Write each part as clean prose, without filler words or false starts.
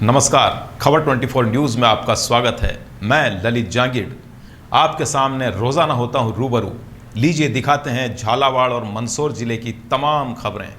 नमस्कार, खबर 24 न्यूज़ में आपका स्वागत है। मैं ललित जांगिड़ आपके सामने रोज़ाना होता हूं रूबरू। लीजिए दिखाते हैं झालावाड़ और मंदसौर जिले की तमाम खबरें।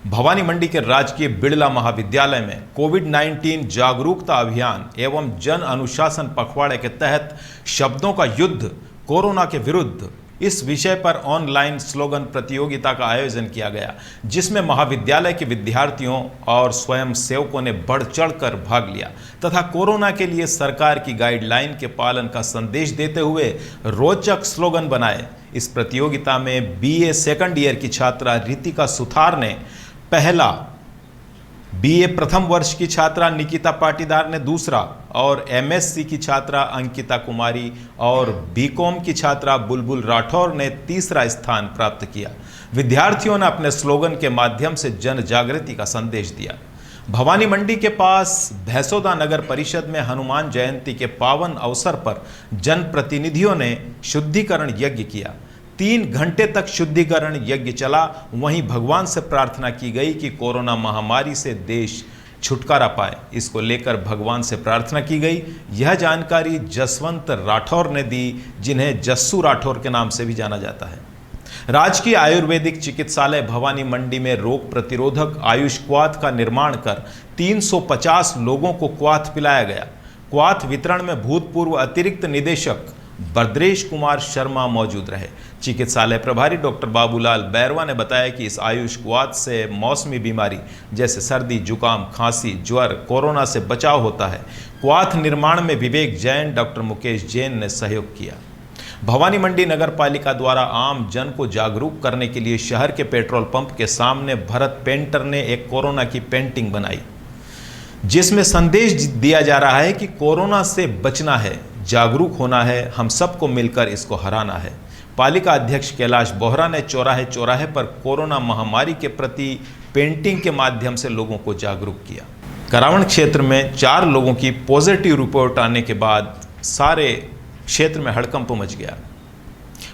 भवानी मंडी के राजकीय बिड़ला महाविद्यालय में कोविड-19 जागरूकता अभियान एवं जन अनुशासन पखवाड़े के तहत शब्दों का युद्ध कोरोना के विरुद्ध इस विषय पर ऑनलाइन स्लोगन प्रतियोगिता का आयोजन किया गया, जिसमें महाविद्यालय के विद्यार्थियों और स्वयं सेवकों ने बढ़ चढ़कर भाग लिया तथा कोरोना के लिए सरकार की गाइडलाइन के पालन का संदेश देते हुए रोचक स्लोगन बनाए। इस प्रतियोगिता में बीए सेकंड ईयर की छात्रा रितिका सुथार ने पहला, बीए प्रथम वर्ष की छात्रा निकिता पाटीदार ने दूसरा और एमएससी की छात्रा अंकिता कुमारी और बीकॉम की छात्रा बुलबुल राठौर ने तीसरा स्थान प्राप्त किया। विद्यार्थियों ने अपने स्लोगन के माध्यम से जन जागृति का संदेश दिया। भवानी मंडी के पास भैंसोदा नगर परिषद में हनुमान जयंती के पावन अवसर पर जनप्रतिनिधियों ने शुद्धिकरण यज्ञ किया। 3 घंटे तक शुद्धिकरण यज्ञ चला। वहीं भगवान से प्रार्थना की गई कि कोरोना महामारी से देश छुटकारा पाए। इसको लेकर भगवान से प्रार्थना की गई। यह जानकारी जसवंत राठौर ने दी, जिन्हें जस्सू राठौर के नाम से भी जाना जाता है। राजकीय आयुर्वेदिक चिकित्सालय भवानी मंडी में रोग प्रतिरोधक आयुष क्वाथ का निर्माण कर 350 लोगों को क्वाथ पिलाया गया। क्वाथ वितरण में भूतपूर्व अतिरिक्त निदेशक बद्रेश कुमार शर्मा मौजूद रहे। चिकित्सालय प्रभारी डॉक्टर बाबूलाल बैरवा ने बताया कि इस आयुष क्वाथ से मौसमी बीमारी जैसे सर्दी, जुकाम, खांसी, ज्वर, कोरोना से बचाव होता है। क्वाथ निर्माण में विवेक जैन, डॉक्टर मुकेश जैन ने सहयोग किया। भवानी मंडी नगर पालिका द्वारा आम जन को जागरूक करने के लिए शहर के पेट्रोल पंप के सामने भरत पेंटर ने एक कोरोना की पेंटिंग बनाई, जिसमें संदेश दिया जा रहा है कि कोरोना से बचना है, जागरूक होना है, हम सबको मिलकर इसको हराना है। पालिका अध्यक्ष कैलाश बोहरा ने चौराहे चौराहे पर कोरोना महामारी के प्रति पेंटिंग के माध्यम से लोगों को जागरूक किया। करावण क्षेत्र में 4 लोगों की पॉजिटिव रिपोर्ट आने के बाद सारे क्षेत्र में हड़कंप मच गया।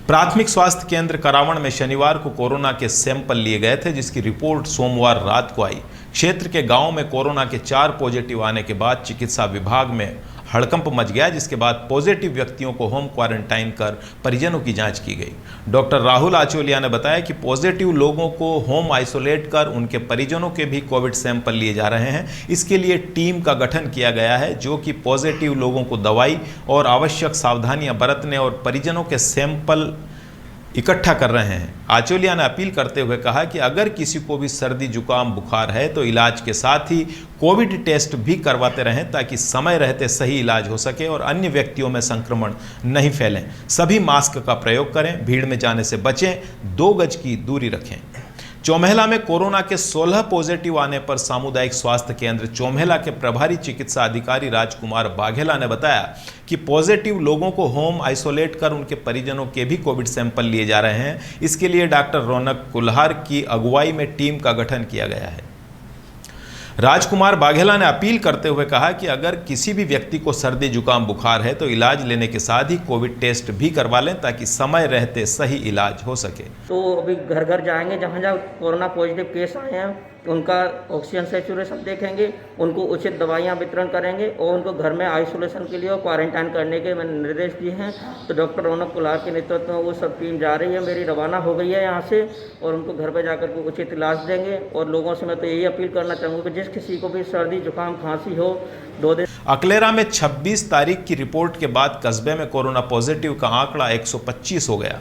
प्राथमिक स्वास्थ्य केंद्र करावण में शनिवार को कोरोना के सैंपल लिए गए थे, जिसकी रिपोर्ट सोमवार रात को आई। क्षेत्र के गांव में कोरोना के 4 पॉजिटिव आने के बाद चिकित्सा विभाग में हड़कंप मच गया, जिसके बाद पॉजिटिव व्यक्तियों को होम क्वारंटाइन कर परिजनों की जांच की गई। डॉक्टर राहुल आचोलिया ने बताया कि पॉजिटिव लोगों को होम आइसोलेट कर उनके परिजनों के भी कोविड सैंपल लिए जा रहे हैं। इसके लिए टीम का गठन किया गया है, जो कि पॉजिटिव लोगों को दवाई और आवश्यक सावधानियां बरतने और परिजनों के सैंपल इकट्ठा कर रहे हैं। आचोलिया ने अपील करते हुए कहा कि अगर किसी को भी सर्दी, जुकाम, बुखार है तो इलाज के साथ ही कोविड टेस्ट भी करवाते रहें, ताकि समय रहते सही इलाज हो सके और अन्य व्यक्तियों में संक्रमण नहीं फैलें। सभी मास्क का प्रयोग करें, भीड़ में जाने से बचें, 2 गज की दूरी रखें। चौमेहला में कोरोना के 16 पॉजिटिव आने पर सामुदायिक स्वास्थ्य केंद्र चौमेहला के प्रभारी चिकित्सा अधिकारी राजकुमार बाघेला ने बताया कि पॉजिटिव लोगों को होम आइसोलेट कर उनके परिजनों के भी कोविड सैंपल लिए जा रहे हैं। इसके लिए डॉक्टर रौनक कुल्हार की अगुवाई में टीम का गठन किया गया है। राजकुमार बाघेला ने अपील करते हुए कहा कि अगर किसी भी व्यक्ति को सर्दी, जुकाम, बुखार है तो इलाज लेने के साथ ही कोविड टेस्ट भी करवा लें, ताकि समय रहते सही इलाज हो सके। तो अभी घर घर जाएंगे, जहाँ जहाँ कोरोना पॉजिटिव केस आए हैं उनका ऑक्सीजन सैचुरेशन देखेंगे, उनको उचित दवाइयाँ वितरण करेंगे और उनको घर में आइसोलेशन के लिए और क्वारंटाइन करने के मैंने निर्देश दिए हैं। तो डॉक्टर रौनक कुल्हार के नेतृत्व में वो सब टीम जा रही है, मेरी रवाना हो गई है यहाँ से, और उनको घर पर जाकर के उचित इलाज देंगे। और लोगों से मैं तो यही अपील करना चाहूँगा कि जिस किसी को भी सर्दी, जुकाम, खांसी हो, 2 दिन। अकलेरा में 26 तारीख की रिपोर्ट के बाद कस्बे में कोरोना पॉजिटिव का आंकड़ा 125 हो गया।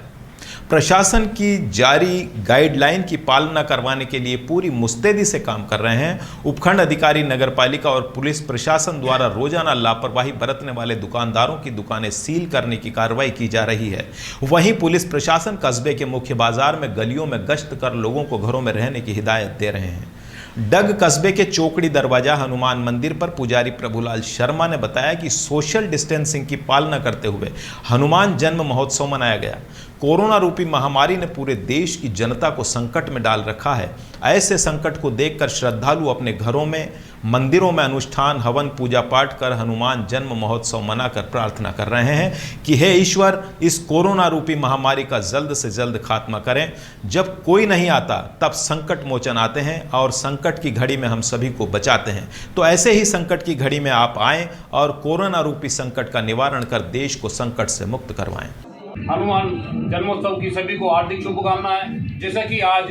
प्रशासन की जारी गाइडलाइन की पालना करवाने के लिए पूरी मुस्तैदी से काम कर रहे हैं। उपखंड अधिकारी, नगरपालिका और पुलिस प्रशासन द्वारा रोजाना लापरवाही बरतने वाले दुकानदारों की दुकानें सील करने की कार्रवाई की जा रही है। वहीं पुलिस प्रशासन कस्बे के मुख्य बाजार में गलियों में गश्त कर लोगों को घरों में रहने की हिदायत दे रहे हैं। डग कस्बे के चौकड़ी दरवाजा हनुमान मंदिर पर पुजारी प्रभुलाल शर्मा ने बताया कि सोशल डिस्टेंसिंग की पालना करते हुए हनुमान जन्म महोत्सव मनाया गया। कोरोना रूपी महामारी ने पूरे देश की जनता को संकट में डाल रखा है। ऐसे संकट को देखकर श्रद्धालु अपने घरों में मंदिरों में अनुष्ठान, हवन, पूजा पाठ कर हनुमान जन्म महोत्सव मनाकर प्रार्थना कर रहे हैं कि हे ईश्वर, इस कोरोना रूपी महामारी का जल्द से जल्द खात्मा करें। जब कोई नहीं आता तब संकट मोचन आते हैं और संकट की घड़ी में हम सभी को बचाते हैं। तो ऐसे ही संकट की घड़ी में आप आएं और कोरोना रूपी संकट का निवारण कर देश को संकट से मुक्त करवाएं। हनुमान जन्मोत्सव की सभी को हार्दिक शुभकामनाएं। जैसा कि आज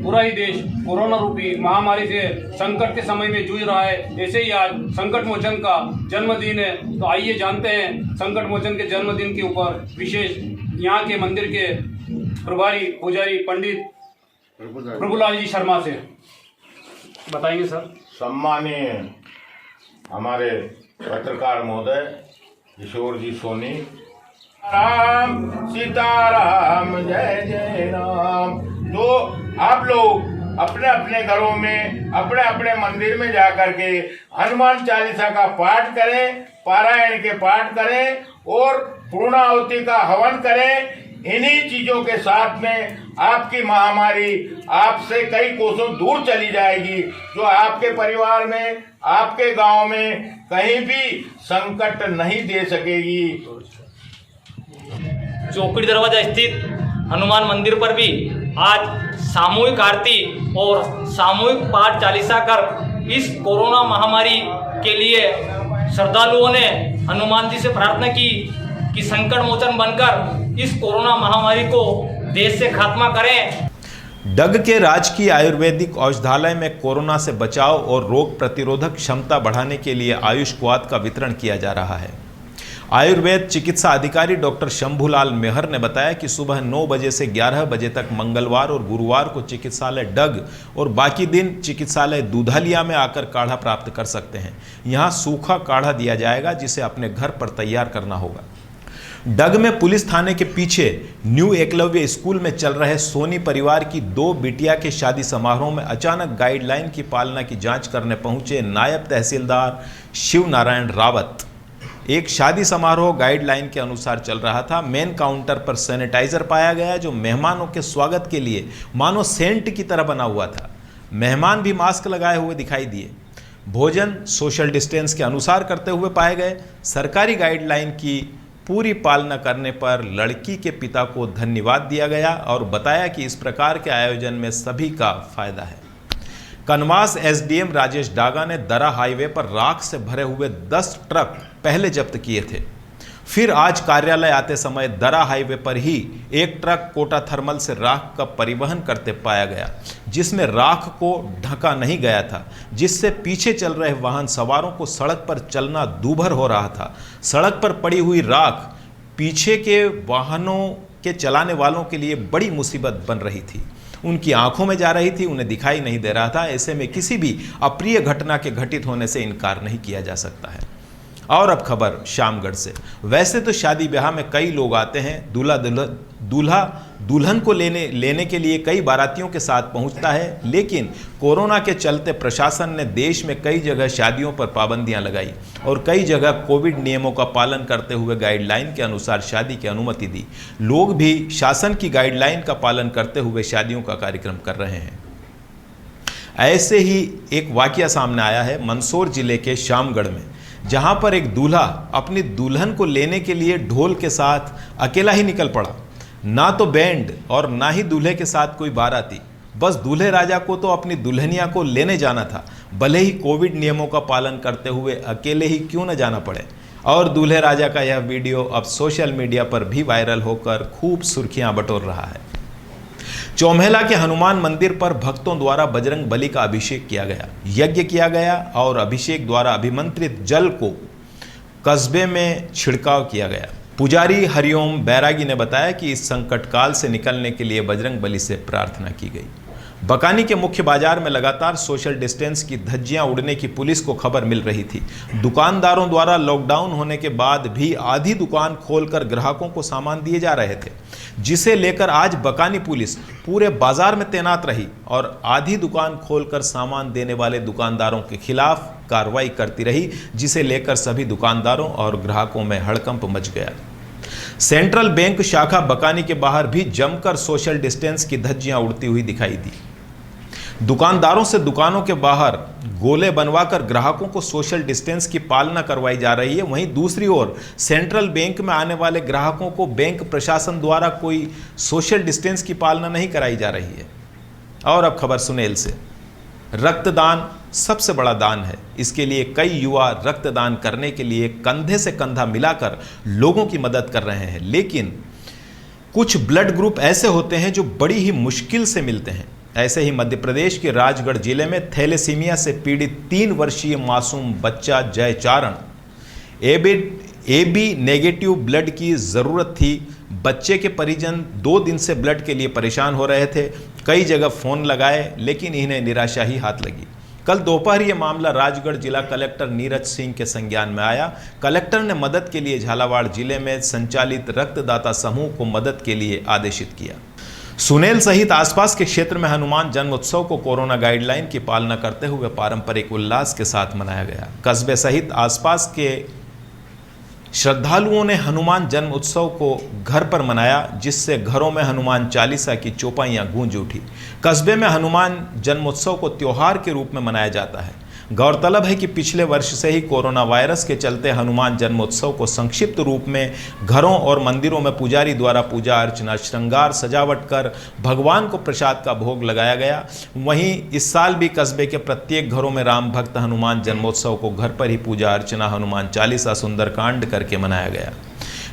पूरा ही देश कोरोना रूपी महामारी से संकट के समय में जूझ रहा है, ऐसे ही आज संकट मोचन का जन्मदिन है। तो आइए जानते हैं संकट मोचन के जन्मदिन के ऊपर विशेष यहाँ के मंदिर के प्रभारी पुजारी पंडित प्रभुलाल जी शर्मा से बताएंगे। सर, सम्मानीय हमारे पत्रकार महोदय किशोर जी सोनी, राम सीताराम जय जय राम। तो आप लोग अपने अपने घरों में, अपने अपने मंदिर में जाकर के हनुमान चालीसा का पाठ करें, पारायण के पाठ करें और पूर्णाहुति का हवन करें। इन्हीं चीजों के साथ में आपकी महामारी आपसे कई कोसों दूर चली जाएगी, जो आपके परिवार में, आपके गांव में कहीं भी संकट नहीं दे सकेगी। चौकड़ी दरवाजा स्थित हनुमान मंदिर पर भी आज सामूहिक आरती और सामूहिक पाठ चालीसा कर इस कोरोना महामारी के लिए श्रद्धालुओं ने हनुमान जी से प्रार्थना की कि संकट मोचन बनकर इस कोरोना महामारी को देश से खात्मा करें। डग के राजकीय आयुर्वेदिक औषधालय में कोरोना से बचाव और रोग प्रतिरोधक क्षमता बढ़ाने के लिए आयुष क्वाथ का वितरण किया जा रहा है। आयुर्वेद चिकित्सा अधिकारी डॉक्टर शंभूलाल मेहर ने बताया कि सुबह 9 बजे से 11 बजे तक मंगलवार और गुरुवार को चिकित्सालय डग और बाकी दिन चिकित्सालय दूधालिया में आकर काढ़ा प्राप्त कर सकते हैं। यहाँ सूखा काढ़ा दिया जाएगा जिसे अपने घर पर तैयार करना होगा। डग में पुलिस थाने के पीछे न्यू एकलव्य स्कूल में चल रहे सोनी परिवार की 2 बिटिया के शादी समारोह में अचानक गाइडलाइन की पालना की जांच करने पहुंचे नायब तहसीलदार शिव नारायण रावत। एक शादी समारोह गाइडलाइन के अनुसार चल रहा था। मेन काउंटर पर सैनिटाइजर पाया गया जो मेहमानों के स्वागत के लिए मानो सेंट की तरह बना हुआ था। मेहमान भी मास्क लगाए हुए दिखाई दिए। भोजन सोशल डिस्टेंस के अनुसार करते हुए पाए गए। सरकारी गाइडलाइन की पूरी पालना करने पर लड़की के पिता को धन्यवाद दिया गया और बताया कि इस प्रकार के आयोजन में सभी का फायदा है। कनवास एसडीएम राजेश डागा ने दरा हाईवे पर राख से भरे हुए 10 ट्रक पहले जब्त किए थे। फिर आज कार्यालय आते समय दरा हाईवे पर ही एक ट्रक कोटा थर्मल से राख का परिवहन करते पाया गया, जिसमें राख को ढका नहीं गया था, जिससे पीछे चल रहे वाहन सवारों को सड़क पर चलना दूभर हो रहा था। सड़क पर पड़ी हुई राख पीछे के वाहनों के चलाने वालों के लिए बड़ी मुसीबत बन रही थी। उनकी आंखों में जा रही थी, उन्हें दिखाई नहीं दे रहा था। ऐसे में किसी भी अप्रिय घटना के घटित होने से इनकार नहीं किया जा सकता है। और अब खबर शामगढ़ से। वैसे तो शादी ब्याह में कई लोग आते हैं, दूल्हा दुल्हन को लेने के लिए कई बारातियों के साथ पहुंचता है, लेकिन कोरोना के चलते प्रशासन ने देश में कई जगह शादियों पर पाबंदियां लगाई और कई जगह कोविड नियमों का पालन करते हुए गाइडलाइन के अनुसार शादी की अनुमति दी। लोग भी शासन की गाइडलाइन का पालन करते हुए शादियों का कार्यक्रम कर रहे हैं। ऐसे ही एक वाकया सामने आया है मंदसौर जिले के शामगढ़ में, जहां पर एक दूल्हा अपनी दुल्हन को लेने के लिए ढोल के साथ अकेला ही निकल पड़ा। ना तो बैंड और ना ही दूल्हे के साथ कोई बाराती, बस दूल्हे राजा को तो अपनी दुल्हनिया को लेने जाना था, भले ही कोविड नियमों का पालन करते हुए अकेले ही क्यों न जाना पड़े। और दूल्हे राजा का यह वीडियो अब सोशल मीडिया पर भी वायरल होकर खूब सुर्खियां बटोर रहा है। चौमेला के हनुमान मंदिर पर भक्तों द्वारा बजरंग बली का अभिषेक किया गया, यज्ञ किया गया और अभिषेक द्वारा अभिमंत्रित जल को कस्बे में छिड़काव किया गया। पुजारी हरिओम बैरागी ने बताया कि इस संकट काल से निकलने के लिए बजरंग बली से प्रार्थना की गई। बकानी के मुख्य बाजार में लगातार सोशल डिस्टेंस की धज्जियां उड़ने की पुलिस को खबर मिल रही थी। दुकानदारों द्वारा लॉकडाउन होने के बाद भी आधी दुकान खोलकर ग्राहकों को सामान दिए जा रहे थे, जिसे लेकर आज बकानी पुलिस पूरे बाजार में तैनात रही और आधी दुकान खोलकर सामान देने वाले दुकानदारों के खिलाफ कार्रवाई करती रही, जिसे लेकर सभी दुकानदारों और ग्राहकों में हड़कंप मच गया। सेंट्रल बैंक शाखा बकानी के बाहर भी जमकर सोशल डिस्टेंस की धज्जियां उड़ती हुई दिखाई दी। दुकानदारों से दुकानों के बाहर गोले बनवाकर ग्राहकों को सोशल डिस्टेंस की पालना करवाई जा रही है। वहीं दूसरी ओर सेंट्रल बैंक में आने वाले ग्राहकों को बैंक प्रशासन द्वारा कोई सोशल डिस्टेंस की पालना नहीं कराई जा रही है। और अब खबर सुनेल से। रक्तदान सबसे बड़ा दान है। इसके लिए कई युवा रक्तदान करने के लिए कंधे से कंधा मिलाकर लोगों की मदद कर रहे हैं, लेकिन कुछ ब्लड ग्रुप ऐसे होते हैं जो बड़ी ही मुश्किल से मिलते हैं। ऐसे ही मध्य प्रदेश के राजगढ़ जिले में थैलेसीमिया से पीड़ित 3 वर्षीय मासूम बच्चा जयचारण AB नेगेटिव ब्लड की ज़रूरत थी। बच्चे के परिजन 2 दिन से ब्लड के लिए परेशान हो रहे थे। कई जगह फ़ोन लगाए, लेकिन इन्हें निराशा ही हाथ लगी। कल दोपहर ये मामला राजगढ़ जिला कलेक्टर नीरज सिंह के संज्ञान में आया। कलेक्टर ने मदद के लिए झालावाड़ जिले में संचालित रक्तदाता समूह को मदद के लिए आदेशित किया। सुनेल सहित आसपास के क्षेत्र में हनुमान जन्मोत्सव को कोरोना गाइडलाइन की पालना करते हुए पारंपरिक उल्लास के साथ मनाया गया। कस्बे सहित आसपास के श्रद्धालुओं ने हनुमान जन्म उत्सव को घर पर मनाया, जिससे घरों में हनुमान चालीसा की चौपाइयां गूंज उठी। कस्बे में हनुमान जन्मोत्सव को त्योहार के रूप में मनाया जाता है। गौरतलब है कि पिछले वर्ष से ही कोरोना वायरस के चलते हनुमान जन्मोत्सव को संक्षिप्त रूप में घरों और मंदिरों में पुजारी द्वारा पूजा अर्चना, श्रृंगार, सजावट कर भगवान को प्रसाद का भोग लगाया गया। वहीं इस साल भी कस्बे के प्रत्येक घरों में राम भक्त हनुमान जन्मोत्सव को घर पर ही पूजा अर्चना, हनुमान चालीसा, सुंदरकांड करके मनाया गया।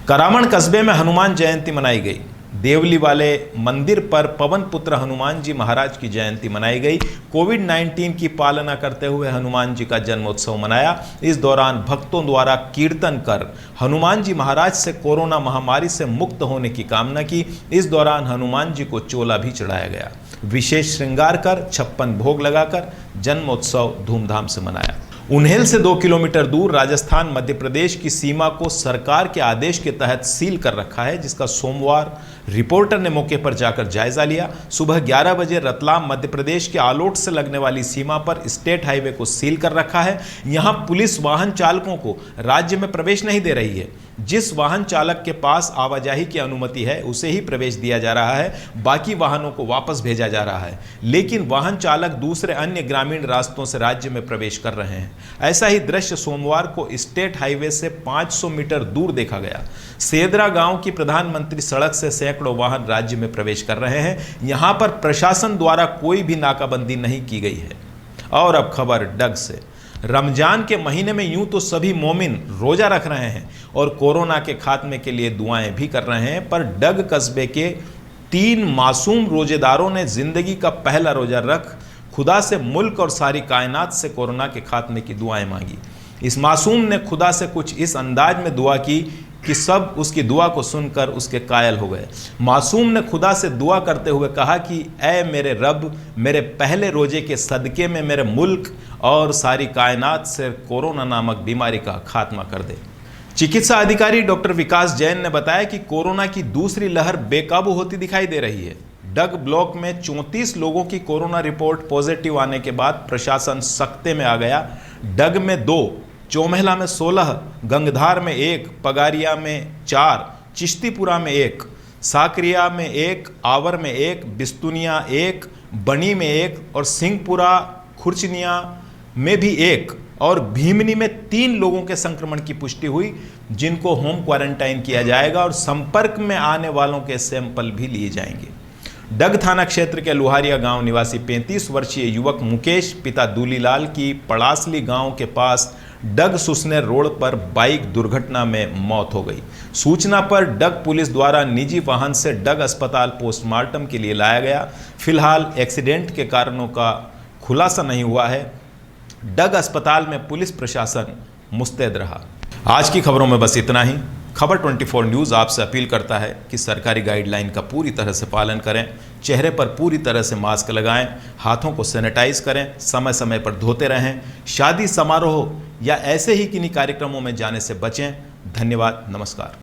करामण कस्बे में हनुमान जयंती मनाई गई। देवली वाले मंदिर पर पवन पुत्र हनुमान जी महाराज की जयंती मनाई गई। कोविड-19 की पालना करते हुए हनुमान जी का जन्मोत्सव मनाया। इस दौरान भक्तों द्वारा कीर्तन कर हनुमान जी महाराज से कोरोना महामारी से मुक्त होने की कामना की। इस दौरान हनुमान जी को चोला भी चढ़ाया गया। विशेष श्रृंगार कर 56 भोग लगाकर जन्मोत्सव धूमधाम से मनाया। उन्हेल से 2 किलोमीटर दूर राजस्थान मध्य प्रदेश की सीमा को सरकार के आदेश के तहत सील कर रखा है, जिसका सोमवार रिपोर्टर ने मौके पर जाकर जायजा लिया। सुबह 11 बजे रतलाम मध्य प्रदेश के आलोट से लगने वाली सीमा पर स्टेट हाईवे को सील कर रखा है। यहां पुलिस वाहन चालकों को राज्य में प्रवेश नहीं दे रही है। जिस वाहन चालक के पास आवाजाही की अनुमति है उसे ही प्रवेश दिया जा रहा है, बाकी वाहनों को वापस भेजा जा रहा है। लेकिन वाहन चालक दूसरे अन्य ग्रामीण रास्तों से राज्य में प्रवेश कर रहे हैं। ऐसा ही दृश्य सोमवार को स्टेट हाईवे से 500 मीटर दूर देखा गया। सेदरा गांव की प्रधानमंत्री सड़क से सैकड़ों वाहन राज्य में प्रवेश कर रहे हैं। यहां पर प्रशासन द्वारा कोई भी नाकाबंदी नहीं की गई है। और अब खबर डग से। रमजान के महीने में यूं तो सभी मोमिन रोजा रख रहे हैं और कोरोना के खात्मे के लिए दुआएं भी कर रहे हैं, पर डग कस्बे के 3 मासूम रोजेदारों ने जिंदगी का पहला रोजा रख खुदा से मुल्क और सारी कायनात से कोरोना के खात्मे की दुआएं मांगी। इस मासूम ने खुदा से कुछ इस अंदाज में दुआ की कि सब उसकी दुआ को सुनकर उसके कायल हो गए। मासूम ने खुदा से दुआ करते हुए कहा कि ऐ मेरे रब, मेरे पहले रोजे के सदके में मेरे मुल्क और सारी कायनात से कोरोना नामक बीमारी का खात्मा कर दे। चिकित्सा अधिकारी डॉक्टर विकास जैन ने बताया कि कोरोना की दूसरी लहर बेकाबू होती दिखाई दे रही है। डग ब्लॉक में 34 लोगों की कोरोना रिपोर्ट पॉजिटिव आने के बाद प्रशासन सख्ते में आ गया। डग में 2, चौमहला में 16, गंगधार में 1, पगारिया में 4, चिश्तीपुरा में 1, साकरिया में 1, आवर में 1, बिस्तुनिया 1, बनी में 1 और सिंहपुरा खुर्चनिया में भी 1 और भीमनी में 3 लोगों के संक्रमण की पुष्टि हुई, जिनको होम क्वारंटाइन किया जाएगा और संपर्क में आने वालों के सैंपल भी लिए जाएंगे। डग थाना क्षेत्र के लुहारिया गांव निवासी 35 वर्षीय युवक मुकेश पिता दूलीलाल की पड़ासली गांव के पास डग सुसनेर रोड पर बाइक दुर्घटना में मौत हो गई। सूचना पर डग पुलिस द्वारा निजी वाहन से डग अस्पताल पोस्टमार्टम के लिए लाया गया। फिलहाल एक्सीडेंट के कारणों का खुलासा नहीं हुआ है। डग अस्पताल में पुलिस प्रशासन मुस्तैद रहा। आज की खबरों में बस इतना ही। खबर 24 न्यूज़ आपसे अपील करता है कि सरकारी गाइडलाइन का पूरी तरह से पालन करें, चेहरे पर पूरी तरह से मास्क लगाएं, हाथों को सैनिटाइज करें, समय समय पर धोते रहें, शादी समारोह या ऐसे ही किन्हीं कार्यक्रमों में जाने से बचें। धन्यवाद, नमस्कार।